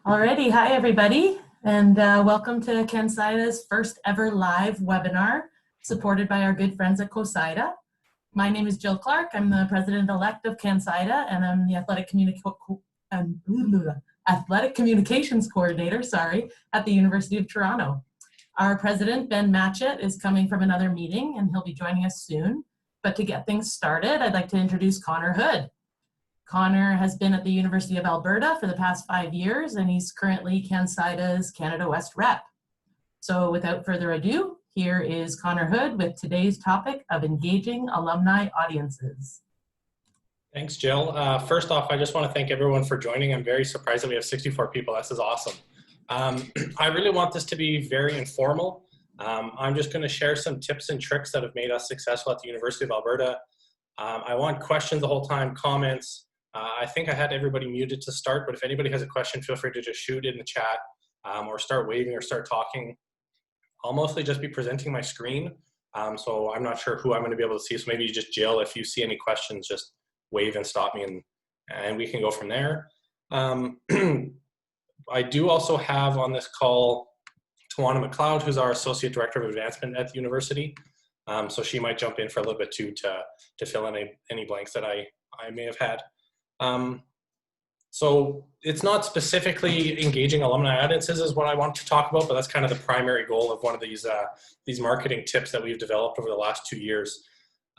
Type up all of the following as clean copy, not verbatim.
Alrighty, hi everybody, and welcome to CANSIDA's first ever live webinar supported by our good friends at CANSIDA. My name is Jill Clark. I'm the president-elect of CANSIDA, and I'm the athletic communications coordinator, at the University of Toronto. Our president, Ben Matchett, is coming from another meeting, and he'll be joining us soon. But to get things started, I'd like to introduce Connor Hood. Connor has been at the University of Alberta for the past 5 years, and he's currently CANSIDA's Canada West rep. So without further ado, here is Connor Hood with today's topic of engaging alumni audiences. Thanks, Jill. First off, I just want to thank everyone for joining. I'm very surprised that we have 64 people. This is awesome. I really want this to be very informal. I'm just going to share some tips and tricks that have made us successful at the University of Alberta. I want questions the whole time, comments. I think I had everybody muted to start, but if anybody has a question, feel free to just shoot it in the chat or start waving or start talking. I'll mostly just be presenting my screen, so I'm not sure who I'm going to be able to see. So maybe just Jill, if you see any questions, just wave and stop me, and we can go from there. I do also have on this call Tawana McLeod, who's our Associate Director of Advancement at the university. So she might jump in for a little bit too to fill in any blanks that I may have had. So it's not specifically engaging alumni audiences is what I want to talk about, but that's kind of the primary goal of one of these marketing tips that we've developed over the last 2 years.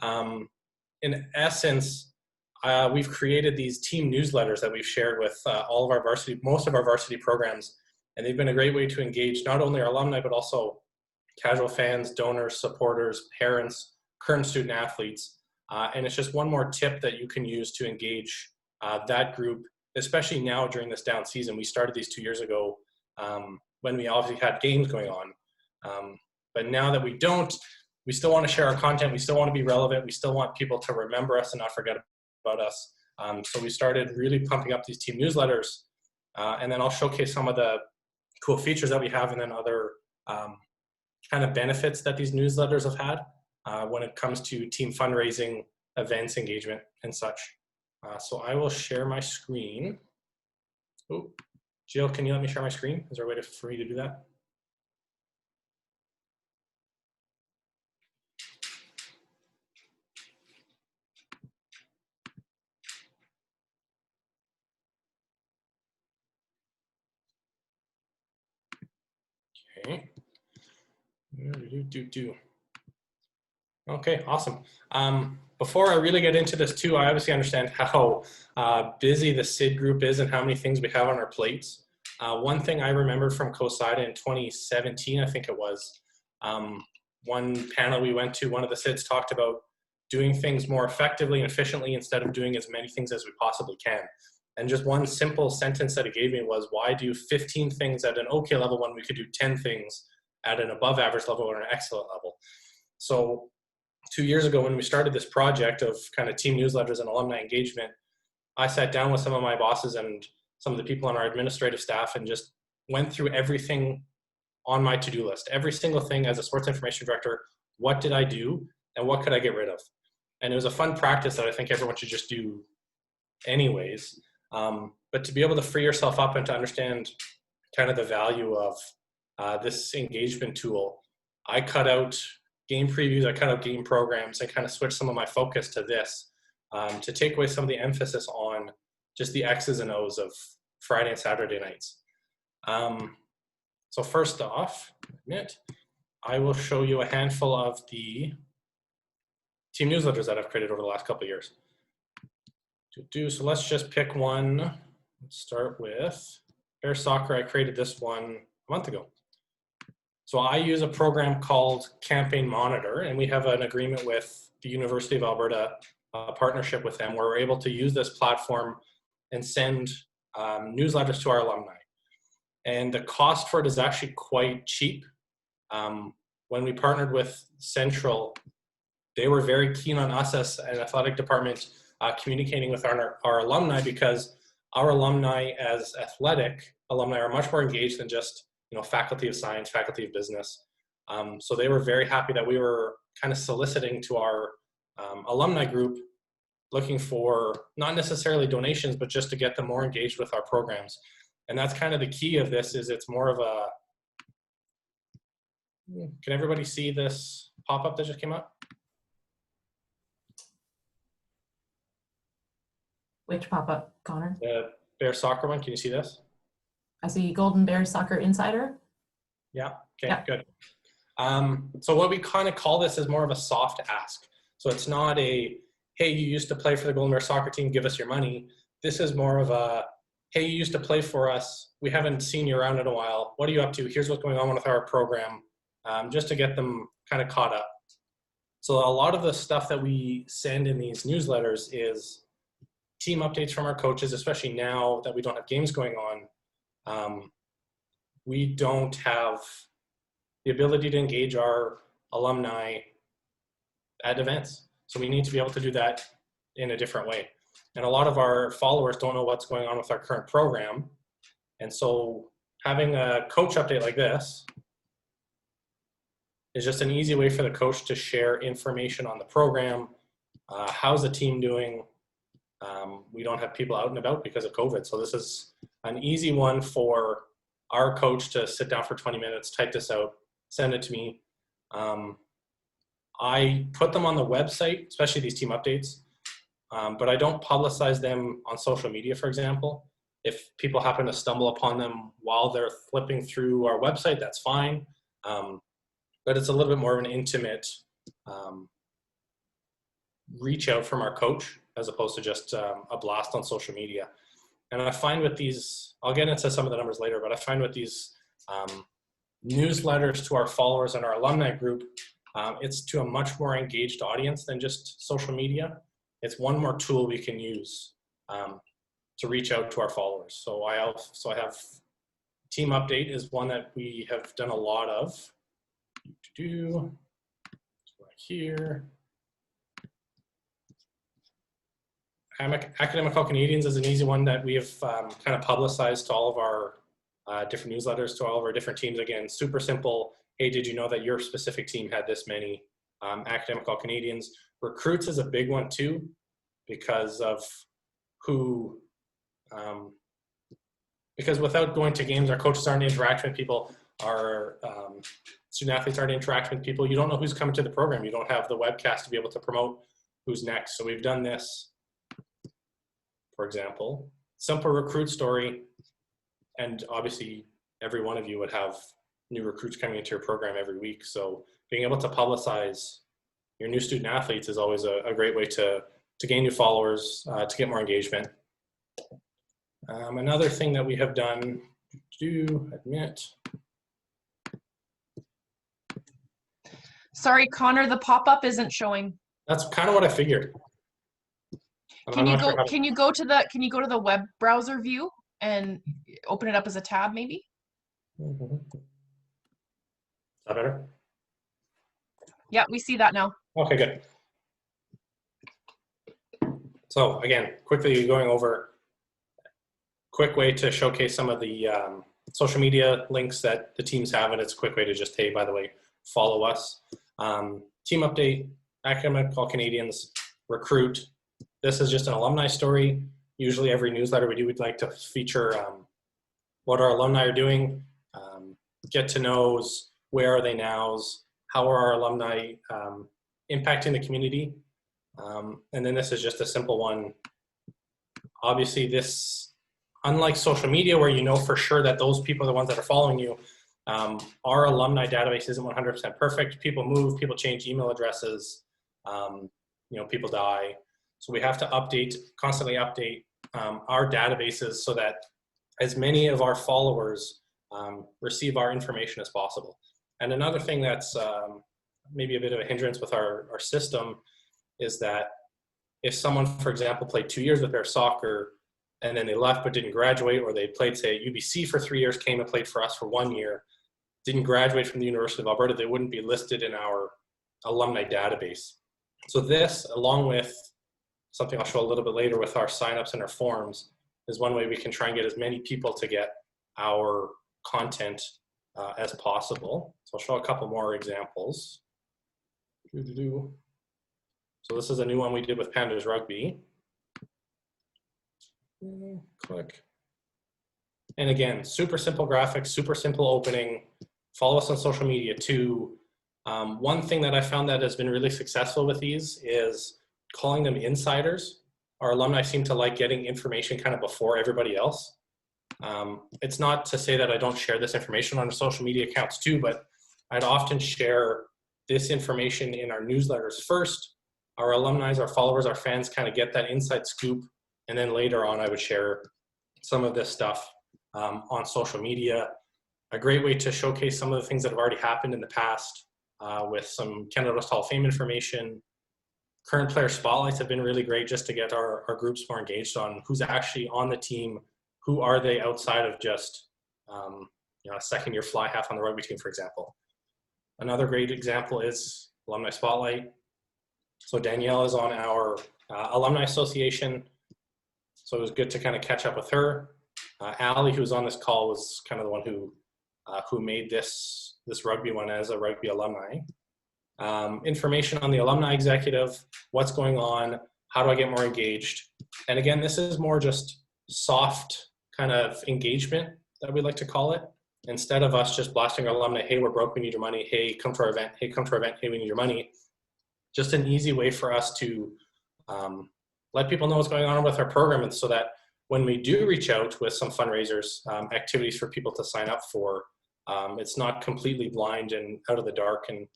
In essence, we've created these team newsletters that we've shared with most of our varsity programs, and they've been a great way to engage not only our alumni, but also casual fans, donors, supporters, parents, current student athletes. And it's just one more tip that you can use to engage that group, especially now during this down season. We started these 2 years ago when we obviously had games going on. But now that we don't, we still want to share our content. We still want to be relevant. We still want people to remember us and not forget about us. So we started really pumping up these team newsletters. And then I'll showcase some of the cool features that we have and then other kind of benefits that these newsletters have had when it comes to team fundraising, events, engagement, and such. So I will share my screen. Oh, Jill, can you let me share my screen? Is there a way for me to do that? Okay. Okay, awesome. Before I really get into this too, I obviously understand how busy the SID group is and how many things we have on our plates. One thing I remember from CANSIDA in 2017, I think it was, one panel we went to, one of the SIDs talked about doing things more effectively and efficiently instead of doing as many things as we possibly can. And just one simple sentence that it gave me was, why do 15 things at an okay level when we could do 10 things at an above average level or an excellent level? So 2 years ago when we started this project of kind of team newsletters and alumni engagement, I sat down with some of my bosses and some of the people on our administrative staff and just went through everything on my to-do list. Every single thing as a sports information director, what did I do and what could I get rid of? And it was a fun practice that I think everyone should just do anyways. But to be able to free yourself up and to understand kind of the value of this engagement tool, I cut out game previews, I cut out game programs, and kind of switched some of my focus to this to take away some of the emphasis on just the X's and O's of Friday and Saturday nights. So first off, I will show you a handful of the team newsletters that I've created over the last couple of years. So let's just pick one. Let's start with Bear Soccer. I created this one a month ago. So I use a program called Campaign Monitor, and we have an agreement with the University of Alberta, a partnership with them, where we're able to use this platform and send newsletters to our alumni. And the cost for it is actually quite cheap. When we partnered with Central, they were very keen on us as an athletic department communicating with our alumni, because our alumni as athletic alumni are much more engaged than just faculty of science, faculty of business. So they were very happy that we were kind of soliciting to our alumni group, looking for not necessarily donations, but just to get them more engaged with our programs. And that's kind of the key of this, is it's more of a, can everybody see this pop-up that just came up? Which pop-up, Connor? The Bear soccer one, can you see this? I see Golden Bears Soccer Insider. Yeah, okay, Yeah. good. So what we kind of call this is more of a soft ask. So it's not a, hey, you used to play for the Golden Bears soccer team, give us your money. This is more of a, hey, you used to play for us, we haven't seen you around in a while, what are you up to? Here's what's going on with our program, just to get them kind of caught up. So a lot of the stuff that we send in these newsletters is team updates from our coaches, especially now that we don't have games going on. We don't have the ability to engage our alumni at events. So we need to be able to do that in a different way. And a lot of our followers don't know what's going on with our current program. And so having a coach update like this is just an easy way for the coach to share information on the program. How's the team doing? We don't have people out and about because of COVID. So this is an easy one for our coach to sit down for 20 minutes, type this out, send it to me. I put them on the website, especially these team updates, but I don't publicize them on social media, for example. If people happen to stumble upon them while they're flipping through our website, that's fine. But it's a little bit more of an intimate reach out from our coach as opposed to just a blast on social media. And I find with these, I'll get into some of the numbers later, but I find with these newsletters to our followers and our alumni group, it's to a much more engaged audience than just social media. It's one more tool we can use to reach out to our followers. So I have team update is one that we have done a lot of. Right here. Academical Canadians is an easy one that we have kind of publicized to all of our different newsletters, to all of our different teams. Again, super simple. Hey, did you know that your specific team had this many Academical Canadians? Recruits is a big one too, because of who, because without going to games, our coaches aren't interacting with people, our student athletes aren't interacting with people. You don't know who's coming to the program. You don't have the webcast to be able to promote who's next. So we've done this, for example, simple recruit story. And obviously every one of you would have new recruits coming into your program every week. So being able to publicize your new student athletes is always a great way to gain new followers, to get more engagement. Another thing that we have done, Sorry, Connor, the pop-up isn't showing. That's kind of what I figured. Can you go to the web browser view and open it up as a tab maybe? Is that better? Yeah, we see that now. Okay, good. So again, quickly going over, quick way to showcase some of the social media links that the teams have, and it's a quick way to just, hey, by the way, follow us. Team update, Academical Canadians, recruit. This is just an alumni story. Usually every newsletter we do, we'd like to feature what our alumni are doing, get to knows, where are they nows, how are our alumni impacting the community. And then this is just a simple one. Obviously this, unlike social media where you know for sure that those people are the ones that are following you, our alumni database isn't 100% perfect. People move, people change email addresses, people die. So we have to constantly update our databases so that as many of our followers receive our information as possible. And another thing that's maybe a bit of a hindrance with our system is that if someone, for example, played 2 years with their soccer and then they left but didn't graduate, or they played, say, at UBC for 3 years, came and played for us for 1 year, didn't graduate from the University of Alberta, they wouldn't be listed in our alumni database. So this, along with something I'll show a little bit later with our signups and our forms, is one way we can try and get as many people to get our content as possible. So I'll show a couple more examples. So this is a new one we did with Pandas Rugby. Click. And again, super simple graphics, super simple opening. Follow us on social media too. One thing that I found that has been really successful with these is calling them insiders. Our alumni seem to like getting information kind of before everybody else. It's not to say that I don't share this information on our social media accounts too, but I'd often share this information in our newsletters first. Our alumni, our followers, our fans kind of get that inside scoop. And then later on, I would share some of this stuff on social media. A great way to showcase some of the things that have already happened in the past with some Canada West Hall of Fame information. Current player spotlights have been really great just to get our groups more engaged on who's actually on the team, who are they outside of just a second-year fly half on the rugby team, for example. Another great example is Alumni Spotlight. So Danielle is on our Alumni Association, so it was good to kind of catch up with her. Allie, who was on this call, was kind of the one who made this rugby one as a rugby alumni. Information on the alumni executive, what's going on, how do I get more engaged? And again, this is more just soft kind of engagement that we like to call it. Instead of us just blasting our alumni, hey, we're broke, we need your money. Hey, come to our event. Hey, come to our event. Hey, we need your money. Just an easy way for us to let people know what's going on with our program, and so that when we do reach out with some fundraisers, activities for people to sign up for, it's not completely blind and out of the dark and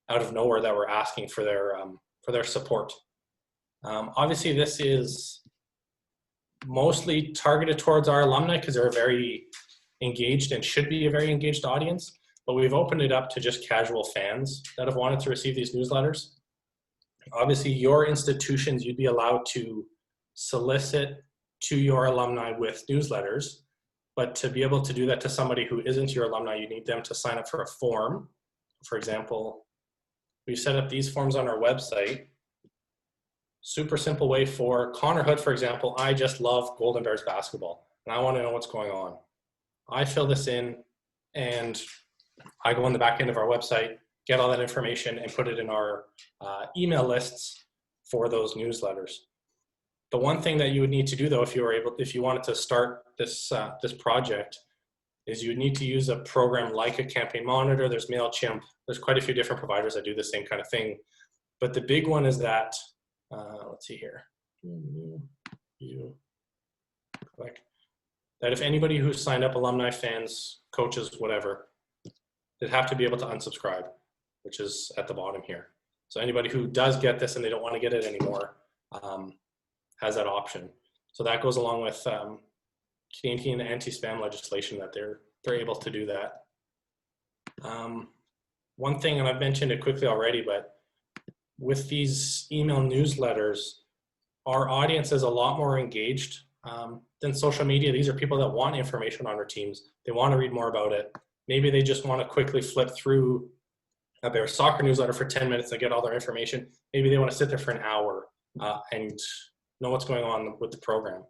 out of nowhere that we're asking for their support. Obviously, this is mostly targeted towards our alumni because they're very engaged and should be a very engaged audience, but we've opened it up to just casual fans that have wanted to receive these newsletters. Obviously, your institutions, you'd be allowed to solicit to your alumni with newsletters, but to be able to do that to somebody who isn't your alumni, you need them to sign up for a form. For example, we've set up these forms on our website. Super simple way for Connor Hood, for example. I just love Golden Bears basketball and I want to know what's going on. I fill this in and I go on the back end of our website, get all that information and put it in our email lists for those newsletters. The one thing that you would need to do though, if you wanted to start this project, is you would need to use a program like a Campaign Monitor. There's MailChimp. There's quite a few different providers that do the same kind of thing. But the big one is that, let's see here. That if anybody who's signed up, alumni, fans, coaches, whatever, they'd have to be able to unsubscribe, which is at the bottom here. So anybody who does get this and they don't want to get it anymore has that option. So that goes along with Canadian anti-spam legislation that they're able to do that. One thing, and I've mentioned it quickly already, but with these email newsletters, our audience is a lot more engaged than social media. These are people that want information on our teams. They want to read more about it. Maybe they just want to quickly flip through a Bears soccer newsletter for 10 minutes and get all their information. Maybe they want to sit there for an hour and know what's going on with the program.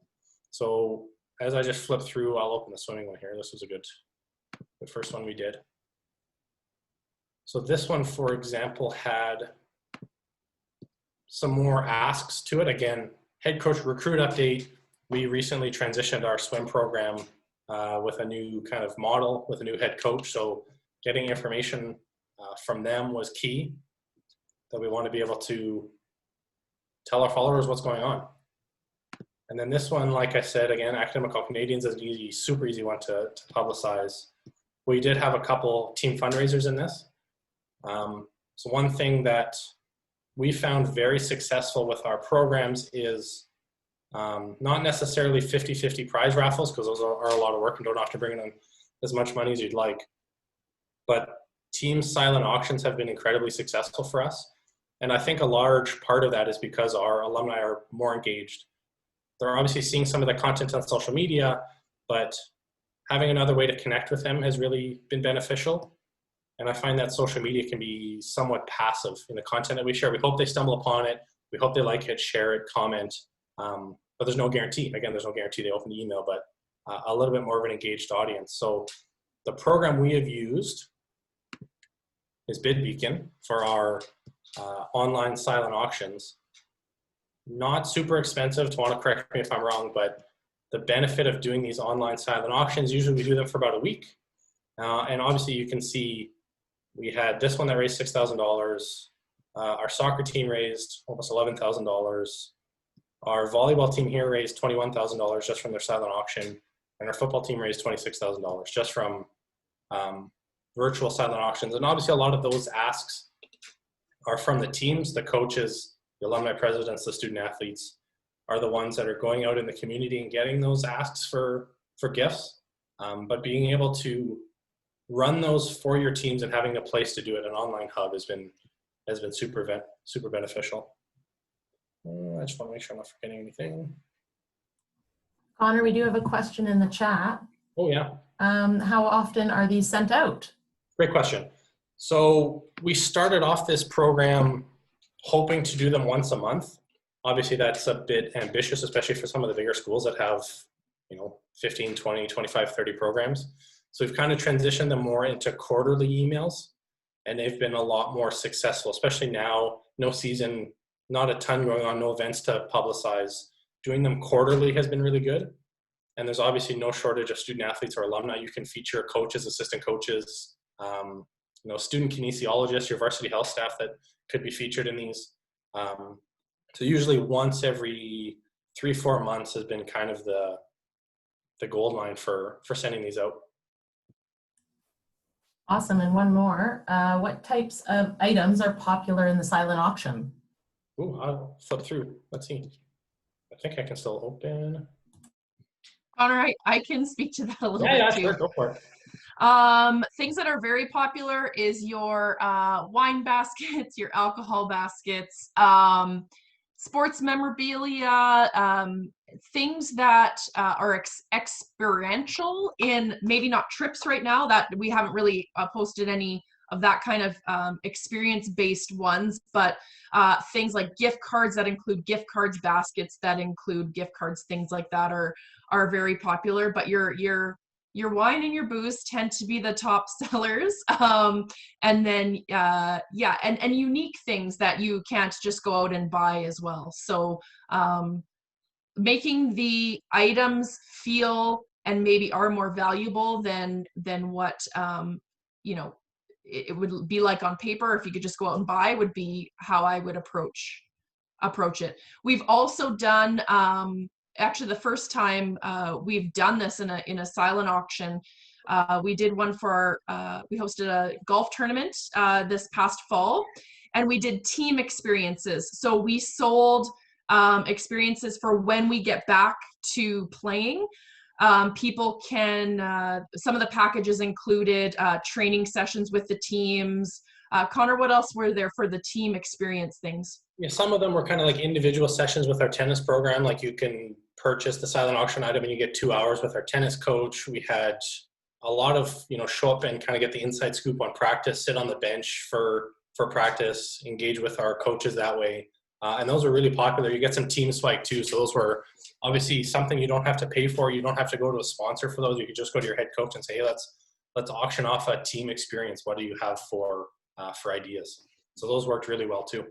So as I just flip through, I'll open the swimming one here. This was the first one we did. So this one, for example, had some more asks to it. Again, head coach recruit update. We recently transitioned our swim program with a new kind of model with a new head coach. So getting information from them was key, that we want to be able to tell our followers what's going on. And then this one, like I said, again, Academic All Canadians is an easy, super easy one to publicize. We did have a couple team fundraisers in this. So one thing that we found very successful with our programs is not necessarily 50-50 prize raffles, because those are a lot of work and don't often bring in as much money as you'd like. But team silent auctions have been incredibly successful for us. And I think a large part of that is because our alumni are more engaged. They're obviously seeing some of the content on social media, but having another way to connect with them has really been beneficial. And I find that social media can be somewhat passive in the content that we share. We hope they stumble upon it. We hope they like it, share it, comment. But there's no guarantee. Again, there's no guarantee they open the email, but a little bit more of an engaged audience. So the program we have used is BidBeacon for our online silent auctions. Not super expensive. To want to correct me if I'm wrong, but the benefit of doing these online silent auctions. Usually we do them for about a week. And obviously you can see we had this one that raised $6,000. Our soccer team raised almost $11,000. Our volleyball team here raised $21,000 just from their silent auction. And our football team raised $26,000 just from virtual silent auctions. And obviously a lot of those asks are from the teams, the coaches, the alumni presidents, the student athletes are the ones that are going out in the community and getting those asks for gifts. But being able to run those for your teams and having a place to do it, an online hub has been super beneficial. I just want to make sure I'm not forgetting anything. Connor, we do have a question in the chat. Oh yeah. How often are these sent out? Great question. So we started off this program hoping to do them once a month. Obviously that's a bit ambitious, especially for some of the bigger schools that have, 15, 20, 25, 30 programs. So we've kind of transitioned them more into quarterly emails, and they've been a lot more successful, especially now, no season, not a ton going on, no events to publicize. Doing them quarterly has been really good. And there's obviously no shortage of student athletes or alumni. You can feature coaches, assistant coaches, student kinesiologists, your varsity health staff that could be featured in these. So usually once every 3-4 months has been kind of the gold mine for sending these out. Awesome. And one more. What types of items are popular in the silent auction? Ooh, I'll flip through. Let's see. I think I can still open. Connor, I can speak to that a little bit too. Sure, go for it. Things that are very popular is your wine baskets, your alcohol baskets, sports memorabilia, things that are experiential in maybe not trips right now, that we haven't really posted any of that kind of experience-based ones, but things like gift cards that include gift cards, baskets that include gift cards, things like that are very popular. But your wine and your booze tend to be the top sellers, and then and unique things that you can't just go out and buy as well. So making the items feel and maybe are more valuable than what it would be like on paper if you could just go out and buy, would be how I would approach it. We've also done actually the first time we've done this in a silent auction. We did one for we hosted a golf tournament this past fall, and we did team experiences. So we sold experiences for when we get back to playing. People can, some of the packages included training sessions with the teams. Connor, what else were there for the team experience things? Yeah, some of them were kind of like individual sessions with our tennis program. Like you can purchase the silent auction item and you get 2 hours with our tennis coach. We had a lot of, show up and kind of get the inside scoop on practice, sit on the bench for practice, engage with our coaches that way. And those were really popular. You get some team spike too. So those were obviously something you don't have to pay for. You don't have to go to a sponsor for those. You could just go to your head coach and say, hey, let's auction off a team experience. What do you have for ideas? So those worked really well too.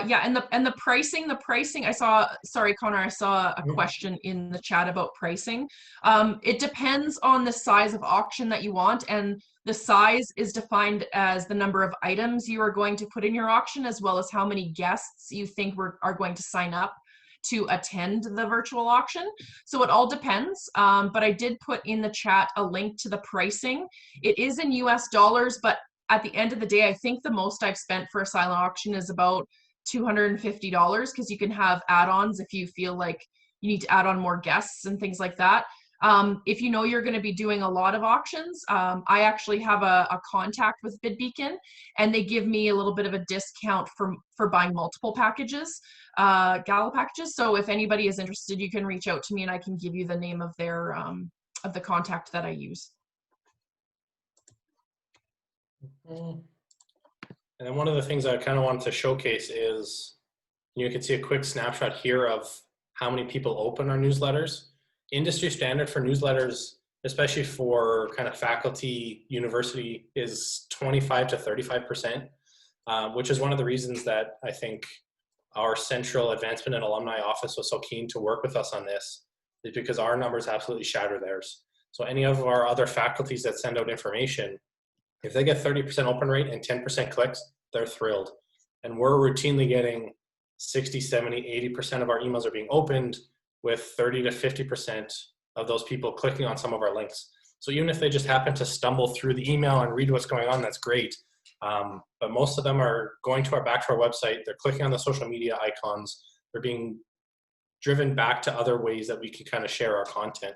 Yeah, and the pricing I saw, sorry, Connor, I saw a question in the chat about pricing. It depends on the size of auction that you want, and the size is defined as the number of items you are going to put in your auction, as well as how many guests you think are going to sign up to attend the virtual auction. So it all depends, but I did put in the chat a link to the pricing. It is in US dollars, but at the end of the day, I think the most I've spent for a silent auction is about $250, because you can have add-ons if you feel like you need to add on more guests and things like that. If you know you're going to be doing a lot of auctions, I actually have a contact with BidBeacon, and they give me a little bit of a discount for buying multiple packages, Gala packages. So if anybody is interested, you can reach out to me and I can give you the name of their of the contact that I use. And then one of the things I kind of wanted to showcase is, you can see a quick snapshot here of how many people open our newsletters. Industry standard for newsletters, especially for kind of faculty, university, is 25 to 35%, which is one of the reasons that I think our central advancement and alumni office was so keen to work with us on this. is because our numbers absolutely shatter theirs. So any of our other faculties that send out information, if they get 30% open rate and 10% clicks, they're thrilled. And we're routinely getting 60, 70, 80% of our emails are being opened with 30 to 50% of those people clicking on some of our links. So even if they just happen to stumble through the email and read what's going on, that's great. But most of them are going back to our website. They're clicking on the social media icons. They're being driven back to other ways that we can kind of share our content.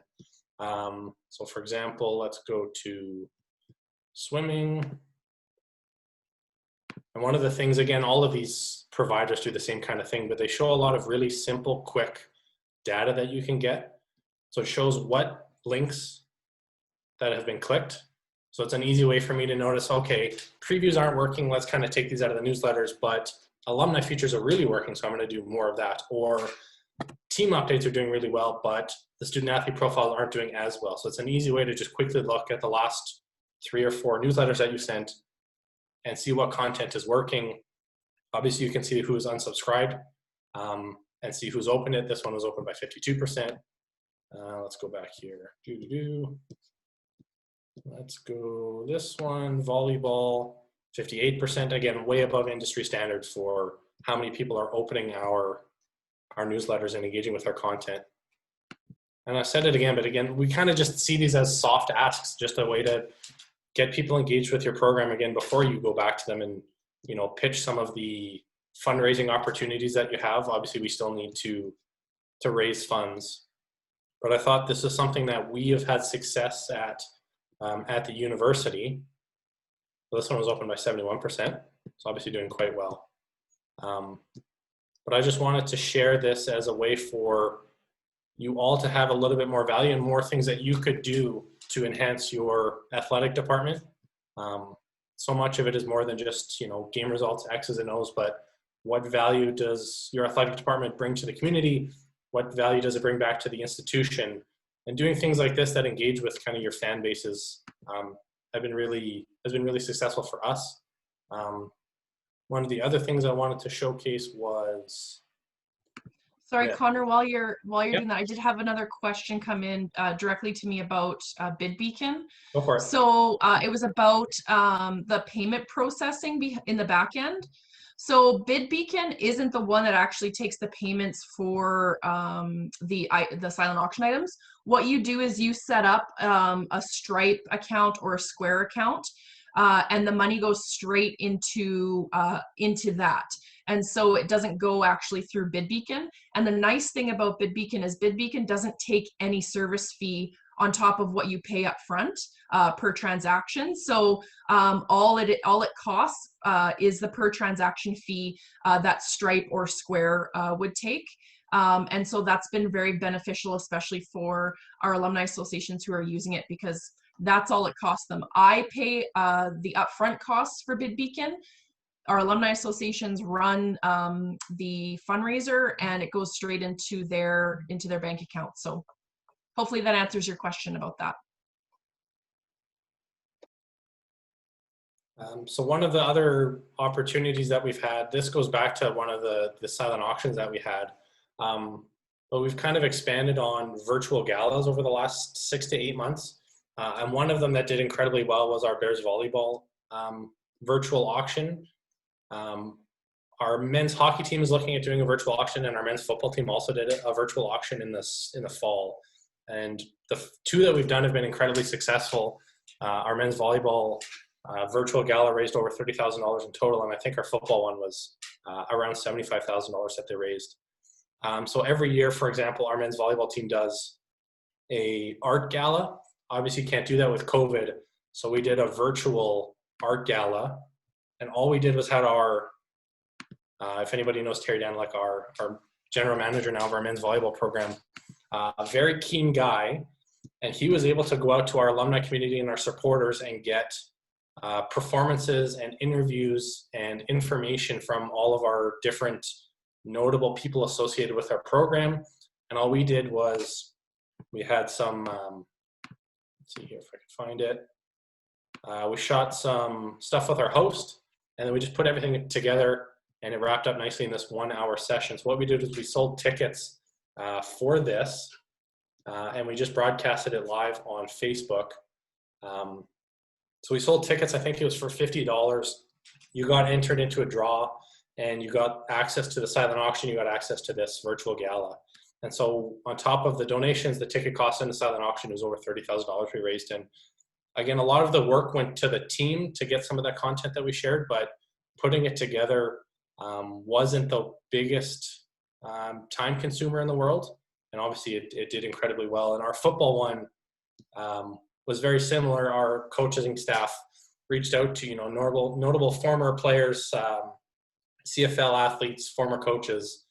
So for example, let's go to swimming. And one of the things, again, all of these providers do the same kind of thing, but they show a lot of really simple, quick data that you can get. So it shows what links that have been clicked. So it's an easy way for me to notice, okay, previews aren't working, let's kind of take these out of the newsletters, but alumni features are really working, so I'm going to do more of that. Or team updates are doing really well, but the student athlete profiles aren't doing as well. So it's an easy way to just quickly look at the last 3 or 4 newsletters that you sent and see what content is working. Obviously, you can see who's unsubscribed and see who's opened it. This one was opened by 52%. Let's go back here. Let's go this one, volleyball, 58%. Again, way above industry standards for how many people are opening our newsletters and engaging with our content. And I said it again, but again, we kind of just see these as soft asks, just a way to get people engaged with your program again before you go back to them and, you know, pitch some of the fundraising opportunities that you have. Obviously, we still need to raise funds, but I thought this is something that we have had success at the university. So this one was opened by 71%, so obviously doing quite well. But I just wanted to share this as a way for you all to have a little bit more value and more things that you could do to enhance your athletic department. So much of it is more than just, you know, game results, X's and O's, but what value does your athletic department bring to the community? What value does it bring back to the institution? And doing things like this that engage with kind of your fan bases has been really successful for us. One of the other things I wanted to showcase was. Sorry, Yeah. Connor, while you're Yep. doing that, I did have another question come in directly to me about BidBeacon. Go for it. So it was about the payment processing in the back end. So BidBeacon isn't the one that actually takes the payments for the silent auction items. What you do is you set up a Stripe account or a Square account, and the money goes straight into that. And so it doesn't go actually through BidBeacon. And the nice thing about BidBeacon is BidBeacon doesn't take any service fee on top of what you pay up front per transaction. So all it costs is the per transaction fee that Stripe or Square would take. And so that's been very beneficial, especially for our alumni associations who are using it, because that's all it costs them. I pay the upfront costs for BidBeacon. Our alumni associations run the fundraiser, and it goes straight into their bank account. So hopefully that answers your question about that. So one of the other opportunities that we've had, this goes back to one of the silent auctions that we had, but we've kind of expanded on virtual galas over the last 6 to 8 months. And one of them that did incredibly well was our Bears volleyball virtual auction. Our men's hockey team is looking at doing a virtual auction, and our men's football team also did a virtual auction in the fall. And the 2 that we've done have been incredibly successful. Our men's volleyball virtual gala raised over $30,000 in total, and I think our football one was around $75,000 that they raised. So every year, for example, our men's volleyball team does a art gala. Obviously, you can't do that with COVID, so we did a virtual art gala, and all we did was had our, if anybody knows Terry Danlick, our general manager now of our men's volleyball program, a very keen guy, and he was able to go out to our alumni community and our supporters and get performances and interviews and information from all of our different notable people associated with our program. And all we did was we had some, let's see here if I can find it. We shot some stuff with our host, and then we just put everything together, and it wrapped up nicely in this 1-hour session. So what we did is we sold tickets for this. and we just broadcasted it live on Facebook. So we sold tickets, I think it was for $50. You got entered into a draw and you got access to the silent auction, you got access to this virtual gala. And so on top of the donations, the ticket cost in the silent auction was over $30,000 we raised. And again, a lot of the work went to the team to get some of that content that we shared, but putting it together wasn't the biggest time consumer in the world. And obviously it did incredibly well. And our football one was very similar. Our coaching staff reached out to, notable former players, CFL athletes, former coaches,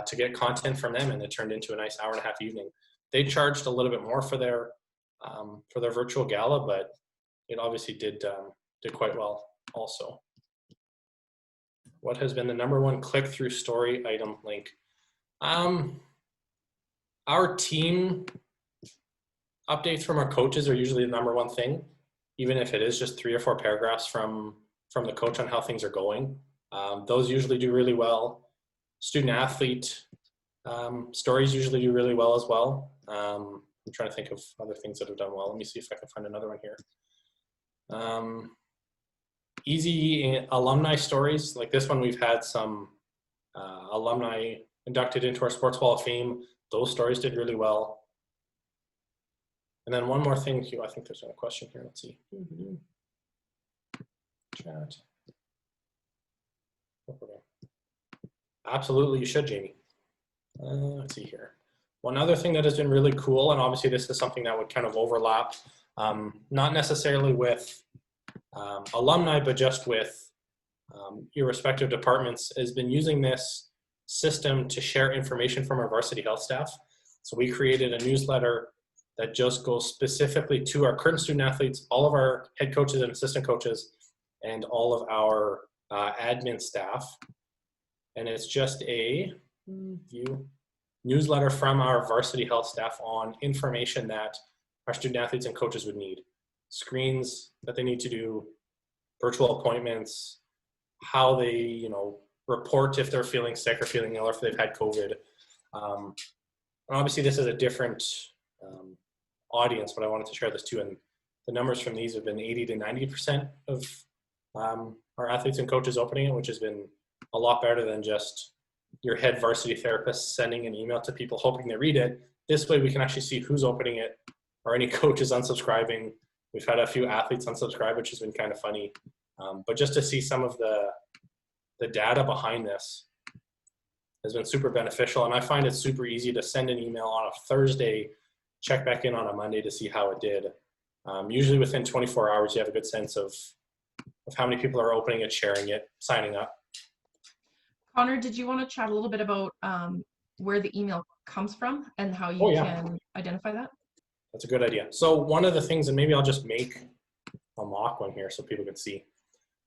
to get content from them, and it turned into a nice hour-and-a-half evening. They charged a little bit more for their virtual gala, but it obviously did quite well also. What has been the #1 click-through story item link? Our team updates from our coaches are usually the #1 thing, even if it is just 3 or 4 paragraphs from the coach on how things are going. Those usually do really well. Student athlete stories usually do really well as well. I'm trying to think of other things that have done well. Let me see if I can find another one here. Easy alumni stories, like this one, we've had some alumni inducted into our Sports Hall of Fame. Those stories did really well. And then one more thing, Hugh, I think there's a question here. Let's see. Chat. Absolutely, you should, Jamie. Let's see here. One other thing that has been really cool, and obviously this is something that would kind of overlap, not necessarily with alumni, but just with your respective departments, has been using this system to share information from our varsity health staff. So we created a newsletter that just goes specifically to our current student athletes, all of our head coaches and assistant coaches, and all of our admin staff. And it's just a newsletter from our varsity health staff on information that our student athletes and coaches would need. Screens that they need to do, virtual appointments, how they, report if they're feeling sick or feeling ill, or if they've had COVID. And obviously this is a different audience, but I wanted to share this too. And the numbers from these have been 80 to 90% of our athletes and coaches opening it, which has been a lot better than just your head varsity therapist sending an email to people hoping they read it. This way we can actually see who's opening it, or any coaches unsubscribing. We've had a few athletes unsubscribe, which has been kind of funny. But just to see some of the data behind this has been super beneficial. And I find it super easy to send an email on a Thursday, check back in on a Monday to see how it did. Usually within 24 hours, you have a good sense of how many people are opening it, sharing it, signing up. Connor, did you want to chat a little bit about where the email comes from and how you can identify that? That's a good idea. So one of the things, and maybe I'll just make a mock one here so people can see.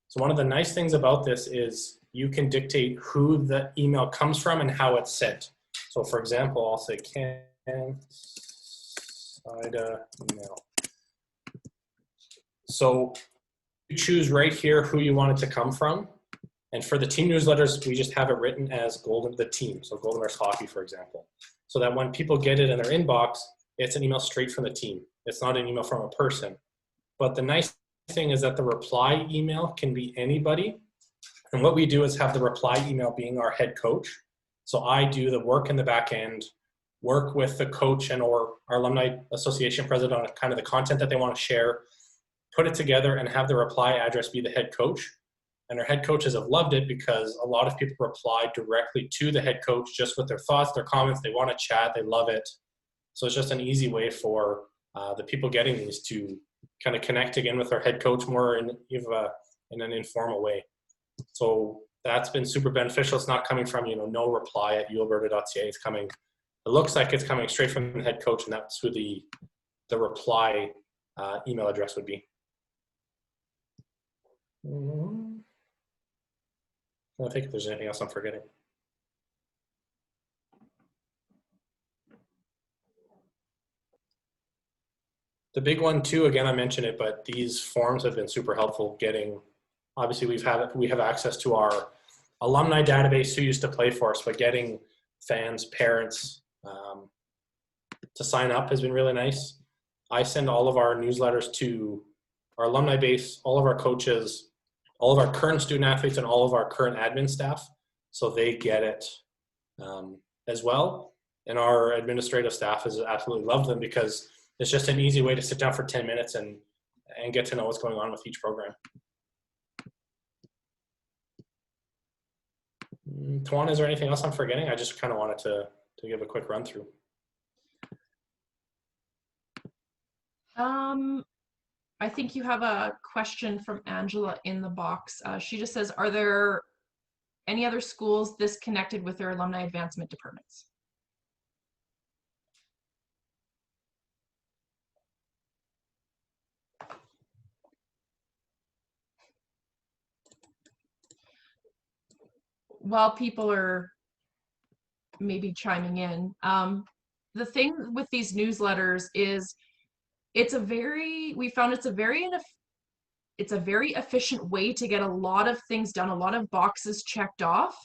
So one of the nice things about this is you can dictate who the email comes from and how it's sent. So for example, I'll say CANSIDA email. So you choose right here who you want it to come from. And for the team newsletters, we just have it written as the team. So Golden Bears Hockey, for example. So that when people get it in their inbox, it's an email straight from the team. It's not an email from a person. But the nice thing is that the reply email can be anybody. And what we do is have the reply email being our head coach. So I do the work in the back end, work with the coach and or our alumni association president on kind of the content that they want to share, put it together and have the reply address be the head coach. And our head coaches have loved it because a lot of people reply directly to the head coach just with their thoughts, their comments. They want to chat. They love it. So it's just an easy way for the people getting these to kind of connect again with our head coach more in an informal way. So that's been super beneficial. It's not coming from, no reply at ualberta.ca. It's coming, it looks like it's coming straight from the head coach, and that's who the reply email address would be. I think if there's anything else I'm forgetting. The big one too, again, I mentioned it, but these forms have been super helpful getting, obviously we have access to our alumni database who used to play for us, but getting fans, parents, sign up has been really nice. I send all of our newsletters to our alumni base, all of our coaches, all of our current student athletes, and all of our current admin staff, so they get it as well. And our administrative staff has absolutely loved them because it's just an easy way to sit down for 10 minutes and get to know what's going on with each program. Tuan, is there anything else I'm forgetting? I just kind of wanted to give a quick run through. I think you have a question from Angela in the box. She just says, are there any other schools disconnected with their alumni advancement departments? While people are maybe chiming in, the thing with these newsletters is we found it's a very efficient way to get a lot of things done, a lot of boxes checked off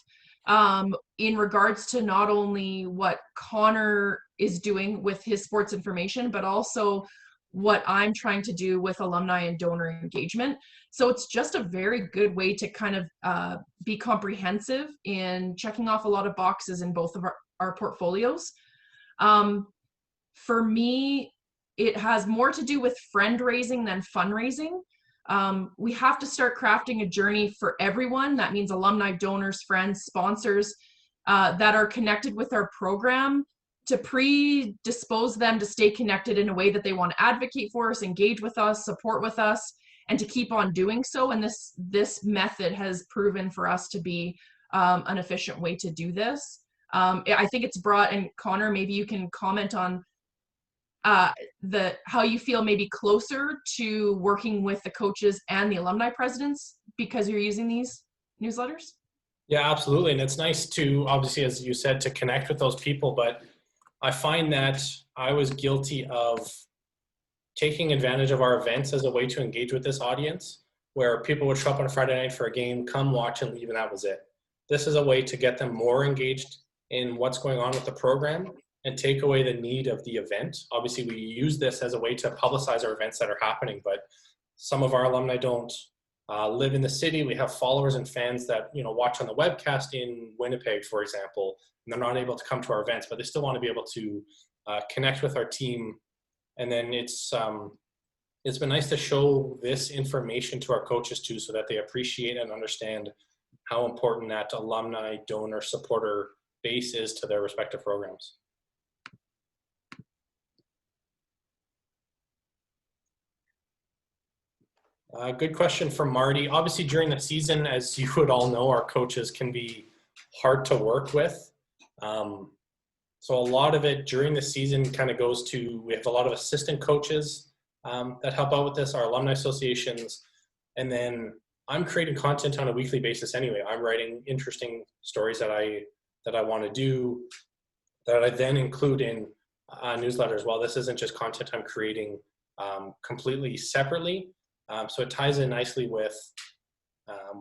in regards to not only what Connor is doing with his sports information, but also what I'm trying to do with alumni and donor engagement. So it's just a very good way to kind of be comprehensive in checking off a lot of boxes in both of our portfolios. For me, it has more to do with friend raising than fundraising. We have to start crafting a journey for everyone. That means alumni, donors, friends, sponsors that are connected with our program, to predispose them to stay connected in a way that they want to advocate for us, engage with us, support with us, and to keep on doing so. And this method has proven for us to be an efficient way to do this. I think it's brought, and Connor, maybe you can comment on how you feel maybe closer to working with the coaches and the alumni presidents because you're using these newsletters? Yeah, absolutely. And it's nice to, obviously, as you said, to connect with those people. But I find that I was guilty of taking advantage of our events as a way to engage with this audience, where people would show up on a Friday night for a game, come watch and leave, and that was it. This is a way to get them more engaged in what's going on with the program and take away the need of the event. Obviously, we use this as a way to publicize our events that are happening, but some of our alumni don't live in the city. We have followers and fans that watch on the webcast in Winnipeg, for example, and they're not able to come to our events, but they still want to be able to connect with our team. And then it's been nice to show this information to our coaches too, so that they appreciate and understand how important that alumni, donor, supporter base is to their respective programs. Good question from Marty. Obviously, during the season, as you would all know, our coaches can be hard to work with. So a lot of it during the season kind of goes to, we have a lot of assistant coaches that help out with this, our alumni associations, and then I'm creating content on a weekly basis anyway. I'm writing interesting stories that I want to do, that I then include in newsletters. Well, this isn't just content I'm creating completely separately. So it ties in nicely with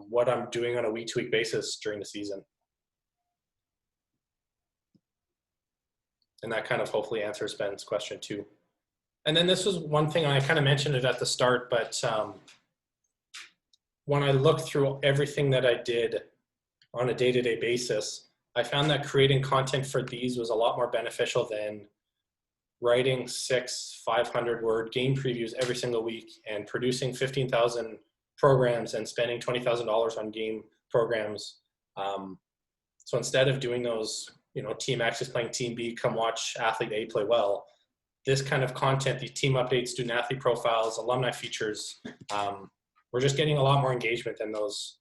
what I'm doing on a week-to-week basis during the season. And that kind of hopefully answers Ben's question too. And then this was one thing, I kind of mentioned it at the start, but when I looked through everything that I did on a day-to-day basis, I found that creating content for these was a lot more beneficial than writing 6 500-word game previews every single week and producing 15,000 programs and spending $20,000 on game programs. So instead of doing those, Team X is playing Team B, come watch Athlete A play well, this kind of content, the team updates, student athlete profiles, alumni features, we're just getting a lot more engagement than those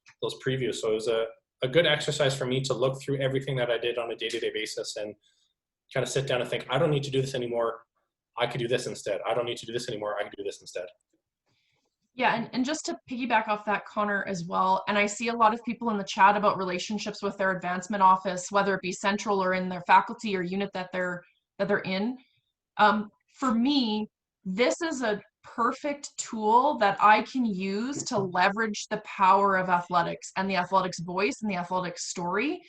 previews. So it was a good exercise for me to look through everything that I did on a day-to-day basis and kind of sit down and think, I don't need to do this anymore. I could do this instead. I don't need to do this anymore. I can do this instead. Yeah, and just to piggyback off that, Connor, as well, and I see a lot of people in the chat about relationships with their advancement office, whether it be central or in their faculty or unit that they're in. For me, this is a perfect tool that I can use to leverage the power of athletics and the athletics voice and the athletics story.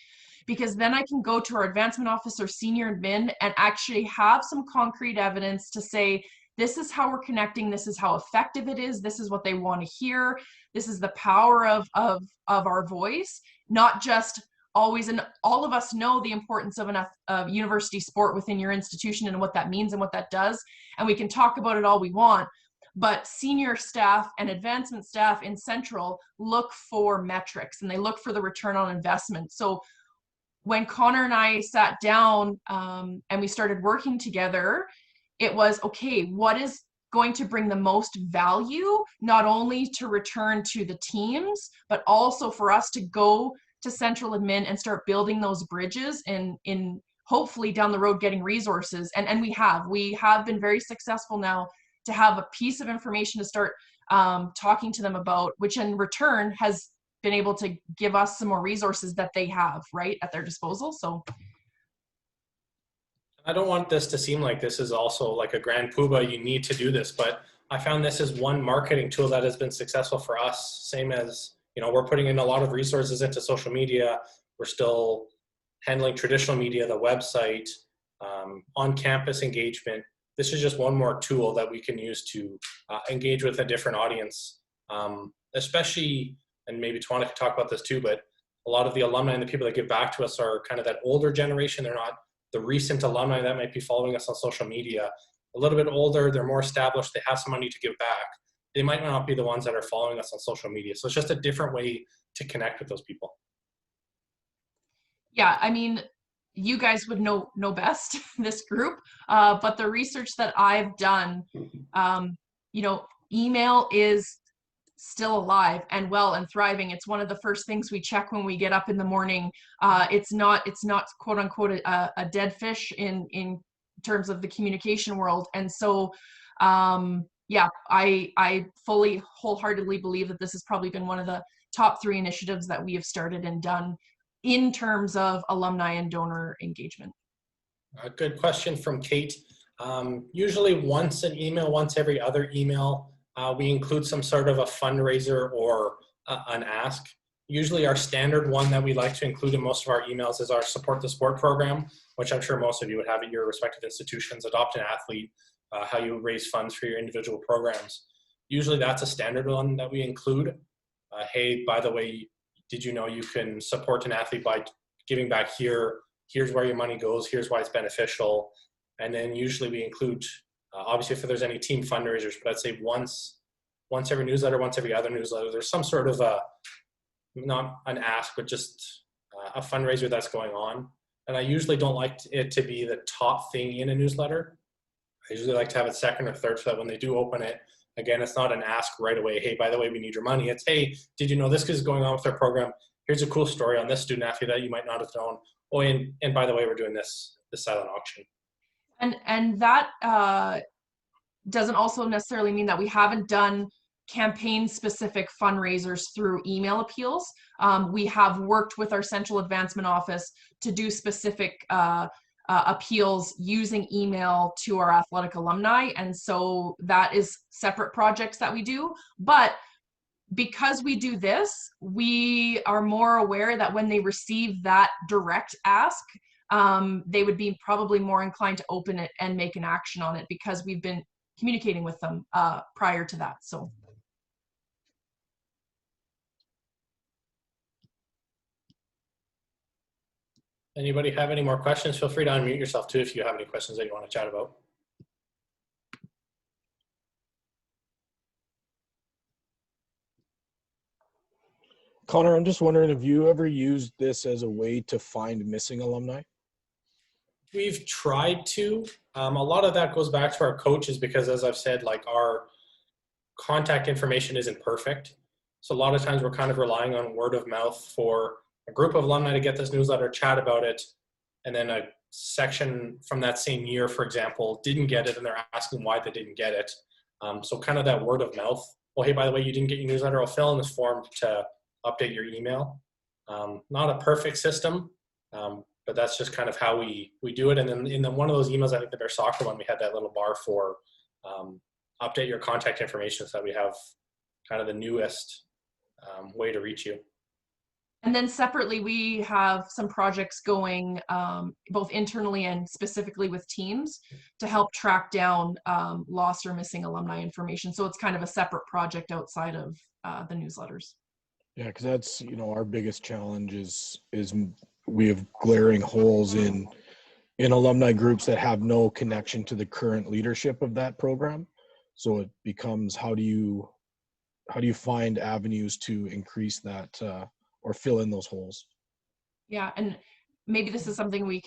because then I can go to our advancement office or senior admin and actually have some concrete evidence to say, this is how we're connecting, this is how effective it is, this is what they want to hear, this is the power of our voice, not just always. And all of us know the importance of a university sport within your institution and what that means and what that does, and we can talk about it all we want, but senior staff and advancement staff in Central look for metrics and they look for the return on investment. So when Connor and I sat down and we started working together, it was, okay, what is going to bring the most value, not only to return to the teams, but also for us to go to central admin and start building those bridges in hopefully down the road getting resources. And we have been very successful now to have a piece of information to start talking to them about, which in return has been able to give us some more resources that they have right at their disposal. So I don't want this to seem like this is also like a grand poobah, you need to do this, but I found this is one marketing tool that has been successful for us. Same as, you know, we're putting in a lot of resources into social media. We're still handling traditional media, the website, on-campus engagement. This is just one more tool that we can use to engage with a different audience, especially, and maybe Tawana could talk about this too, but a lot of the alumni and the people that give back to us are kind of that older generation. They're not the recent alumni that might be following us on social media. A little bit older, they're more established, they have some money to give back. They might not be the ones that are following us on social media. So it's just a different way to connect with those people. yeah, I mean, you guys would know best, this group, but the research that I've done, you know, email is still alive and well and thriving. It's one of the first things we check when we get up in the morning. It's not quote unquote a dead fish in terms of the communication world. And so yeah, I fully wholeheartedly believe that this has probably been one of the top 3 initiatives that we have started and done in terms of alumni and donor engagement. A good question from Kate. Usually once an email, once every other email, we include some sort of a fundraiser or an ask. Usually our standard one that we like to include in most of our emails is our Support the Sport program, which I'm sure most of you would have at your respective institutions. Adopt an athlete, how you raise funds for your individual programs. Usually that's a standard one that we include. Hey, by the way, did you know you can support an athlete by giving back here? Here's where your money goes. Here's why it's beneficial. And then usually we include, obviously if there's any team fundraisers, but I'd say once every newsletter, once every other newsletter, there's some sort of a, not an ask, but just a fundraiser that's going on. And I usually don't like it to be the top thing in a newsletter. I usually like to have it second or third so that when they do open it, again, it's not an ask right away. Hey, by the way, we need your money. It's, hey, did you know this is going on with our program? Here's a cool story on this student athlete that you might not have known. Oh, and by the way, we're doing this silent auction. And that doesn't also necessarily mean that we haven't done campaign-specific fundraisers through email appeals. We have worked with our central advancement office to do specific appeals using email to our athletic alumni. And so that is separate projects that we do. But because we do this, we are more aware that when they receive that direct ask, they would be probably more inclined to open it and make an action on it because we've been communicating with them prior to that. So. Anybody have any more questions? Feel free to unmute yourself too if you have any questions that you want to chat about. Connor, I'm just wondering if you ever used this as a way to find missing alumni? We've tried to. A lot of that goes back to our coaches because, as I've said, like our contact information isn't perfect. So a lot of times we're kind of relying on word of mouth for a group of alumni to get this newsletter, chat about it, and then a section from that same year, for example, didn't get it and they're asking why they didn't get it. So kind of that word of mouth. Well, hey, by the way, you didn't get your newsletter. I'll fill in this form to update your email. Not a perfect system, but that's just kind of how we do it. And then in one of those emails, I think the Bear Soccer one, we had that little bar for update your contact information so that we have kind of the newest way to reach you. And then separately, we have some projects going both internally and specifically with teams to help track down lost or missing alumni information. So it's kind of a separate project outside of the newsletters. Yeah, because that's, you know, our biggest challenge is we have glaring holes in alumni groups that have no connection to the current leadership of that program. So it becomes, how do you find avenues to increase that or fill in those holes? Yeah, and maybe this is something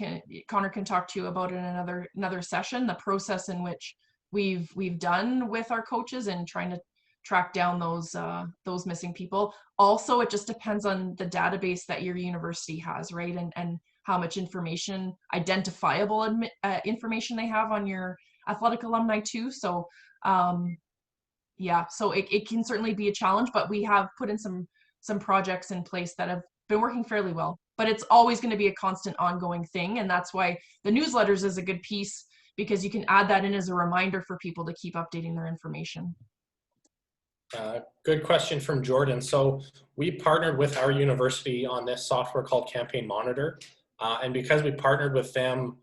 Connor can talk to you about in another session, the process in which we've done with our coaches and trying to track down those missing people. Also, it just depends on the database that your university has, right? And how much information, identifiable information they have on your athletic alumni too. So yeah, so it can certainly be a challenge, but we have put in some projects in place that have been working fairly well. But it's always going to be a constant ongoing thing, and that's why the newsletters is a good piece, because you can add that in as a reminder for people to keep updating their information. Good question from Jordan. So we partnered with our university on this software called Campaign Monitor. And because we partnered with them,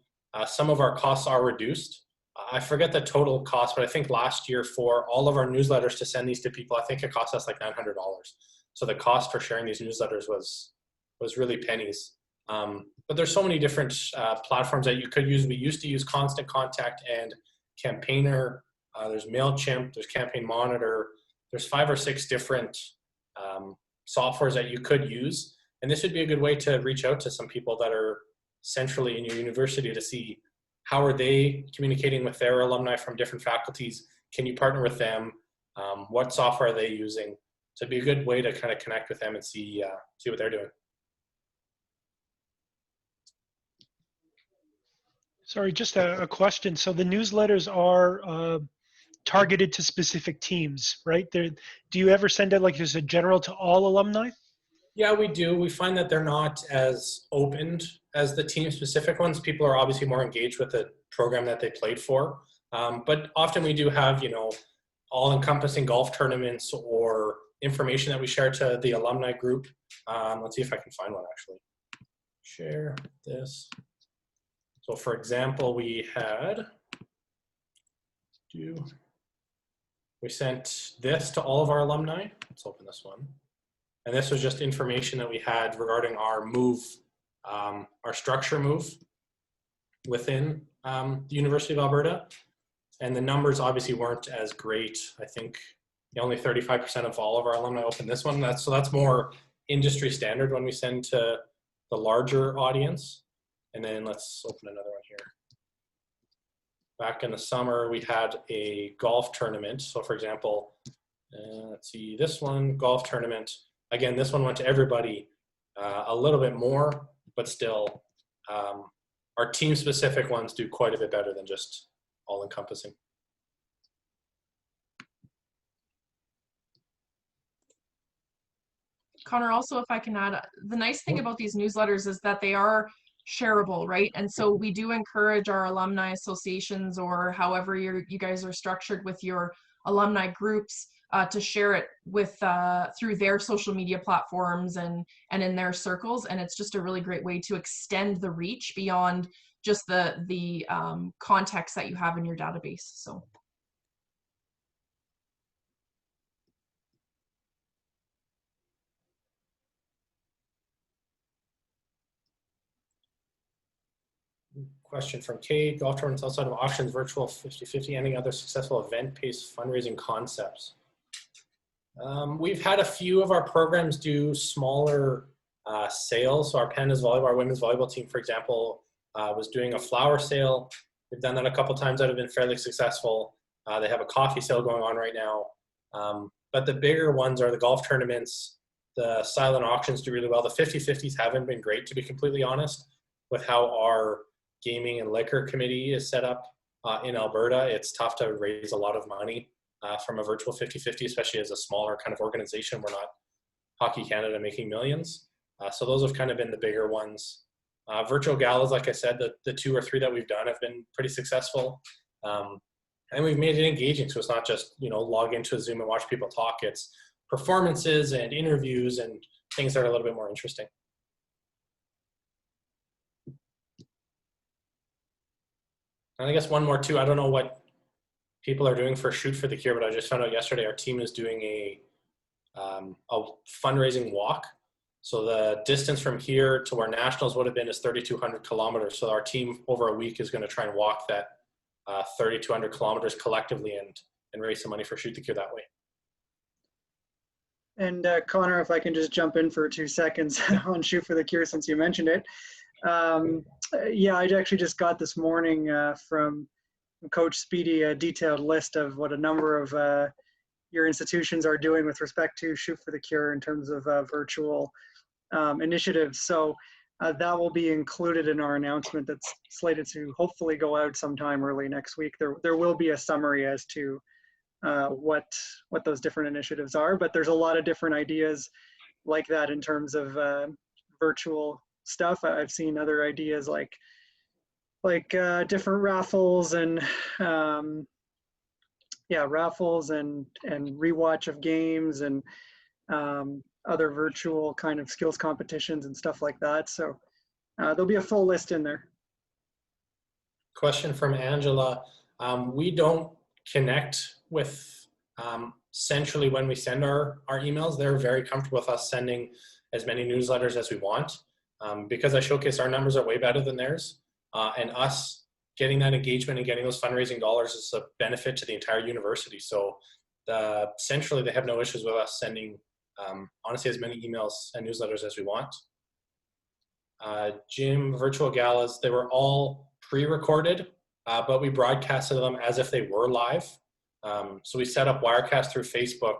some of our costs are reduced. I forget the total cost, but I think last year for all of our newsletters to send these to people, I think it cost us like $900. So the cost for sharing these newsletters was really pennies. But there's so many different platforms that you could use. We used to use Constant Contact and Campaigner. There's MailChimp, there's Campaign Monitor. There's 5 or 6 different softwares that you could use. And this would be a good way to reach out to some people that are centrally in your university to see how are they communicating with their alumni from different faculties. Can you partner with them? What software are they using? So it'd be a good way to kind of connect with them and see what they're doing. Sorry, just a question. So the newsletters are targeted to specific teams, right? Do you ever send out like as a general to all alumni? Yeah, we do. We find that they're not as opened as the team-specific ones. People are obviously more engaged with the program that they played for. But often we do have, you know, all-encompassing golf tournaments or information that we share to the alumni group. Let's see if I can find one actually. Share this. So for example, we sent this to all of our alumni. Let's open this one. And this was just information that we had regarding our move, our structure move within the University of Alberta. And the numbers obviously weren't as great. I think only 35% of all of our alumni opened this one. So that's more industry standard when we send to the larger audience. And then let's open another one here. Back in the summer, we had a golf tournament. So for example, let's see, this one, golf tournament. Again, this one went to everybody a little bit more, but still our team-specific ones do quite a bit better than just all-encompassing. Connor, also, if I can add, the nice thing about these newsletters is that they are shareable, right? And so we do encourage our alumni associations, or however you guys are structured with your alumni groups, to share it with through their social media platforms and in their circles. And it's just a really great way to extend the reach beyond just the context that you have in your database. So. Question from Kate, golf tournaments outside of auctions, virtual 50-50, any other successful event-based fundraising concepts? We've had a few of our programs do smaller sales. So our Pandas volleyball, our women's volleyball team, for example, was doing a flower sale. We've done that a couple times that have been fairly successful. They have a coffee sale going on right now. But the bigger ones are the golf tournaments. The silent auctions do really well. The 50-50s haven't been great, to be completely honest, with how our gaming and liquor committee is set up in Alberta. It's tough to raise a lot of money from a virtual 50-50, especially as a smaller kind of organization. We're not Hockey Canada making millions. So those have kind of been the bigger ones. Virtual galas, like I said, the 2 or 3 that we've done have been pretty successful. And we've made it engaging. So it's not just, you know, log into a Zoom and watch people talk. It's performances and interviews and things that are a little bit more interesting. And I guess one more too, I don't know what people are doing for Shoot for the Cure, but I just found out yesterday our team is doing a fundraising walk. So the distance from here to where nationals would have been is 3,200 kilometers. So our team over a week is going to try and walk that 3,200 kilometers collectively and raise some money for Shoot the Cure that way. And Connor, if I can just jump in for 2 seconds on Shoot for the Cure, since you mentioned it. Yeah, I actually just got this morning from Coach Speedy a detailed list of what a number of your institutions are doing with respect to Shoot for the Cure in terms of virtual initiatives. So that will be included in our announcement that's slated to hopefully go out sometime early next week. There will be a summary as to what those different initiatives are, but there's a lot of different ideas like that in terms of virtual stuff. I've seen other ideas like different raffles and yeah, raffles and rewatch of games and other virtual kind of skills competitions and stuff like that. So there'll be a full list in there. Question from Angela. We don't connect with centrally when we send our emails. They're very comfortable with us sending as many newsletters as we want. Because I showcase our numbers are way better than theirs, and us getting that engagement and getting those fundraising dollars is a benefit to the entire university. So centrally they have no issues with us sending honestly as many emails and newsletters as we want. Jim, virtual galas, they were all pre-recorded, but we broadcasted them as if they were live. So we set up Wirecast through Facebook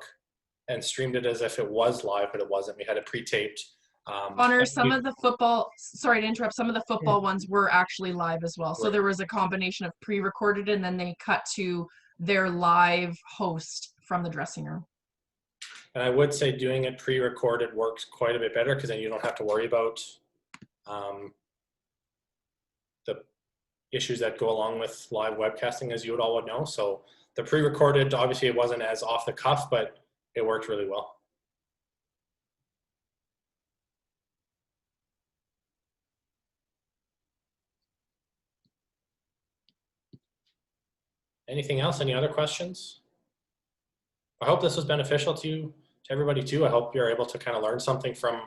and streamed it as if it was live, but it wasn't. We had it pre-taped. Connor, some of the football, sorry to interrupt, some of the football ones were actually live as well. So there was a combination of pre-recorded and then they cut to their live host from the dressing room. And I would say doing it pre-recorded works quite a bit better because then you don't have to worry about the issues that go along with live webcasting, as you would all would know. So the pre-recorded, obviously it wasn't as off the cuff, but it worked really well. Anything else? Any other questions? I hope this was beneficial to everybody too. I hope you're able to kind of learn something from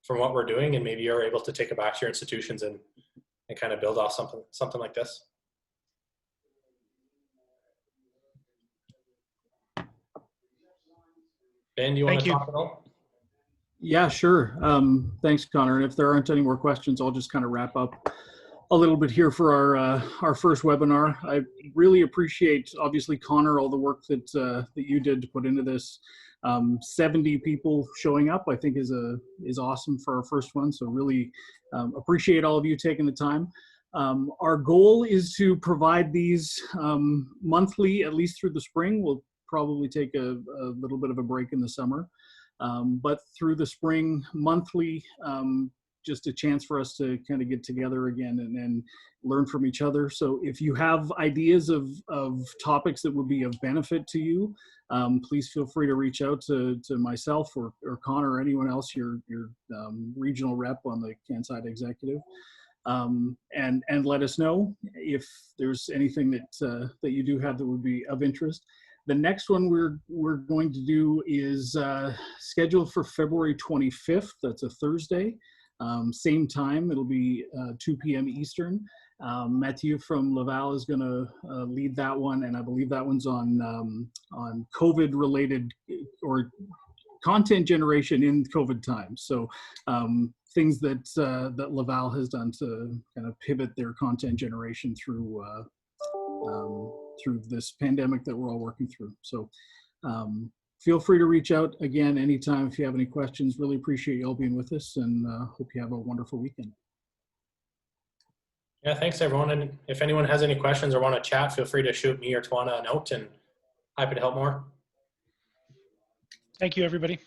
what we're doing, and maybe you're able to take it back to your institutions and kind of build off something like this. Ben, do you want to talk at all? Yeah, sure. Thanks, Connor. And if there aren't any more questions, I'll just kind of wrap up a little bit here for our first webinar. I really appreciate, obviously, Connor, all the work that that you did to put into this. 70 people showing up, I think, is awesome for our first one. So really appreciate all of you taking the time. Our goal is to provide these monthly, at least through the spring. We'll probably take a little bit of a break in the summer, but through the spring, monthly. Just a chance for us to kind of get together again and learn from each other. So if you have ideas of topics that would be of benefit to you, please feel free to reach out to myself or Connor or anyone else, your regional rep on the CANSIDA executive, and let us know if there's anything that you do have that would be of interest. The next one we're going to do is scheduled for February 25th. That's a Thursday. Same time, it'll be 2 p.m. Eastern. Mathieu from Laval is going to lead that one, and I believe that one's on COVID-related or content generation in COVID times. So things that that Laval has done to kind of pivot their content generation through this pandemic that we're all working through. So feel free to reach out again anytime if you have any questions. Really appreciate you all being with us, and hope you have a wonderful weekend. Yeah, thanks everyone. And if anyone has any questions or want to chat, feel free to shoot me or Tawana a note, and happy to help more. Thank you, everybody.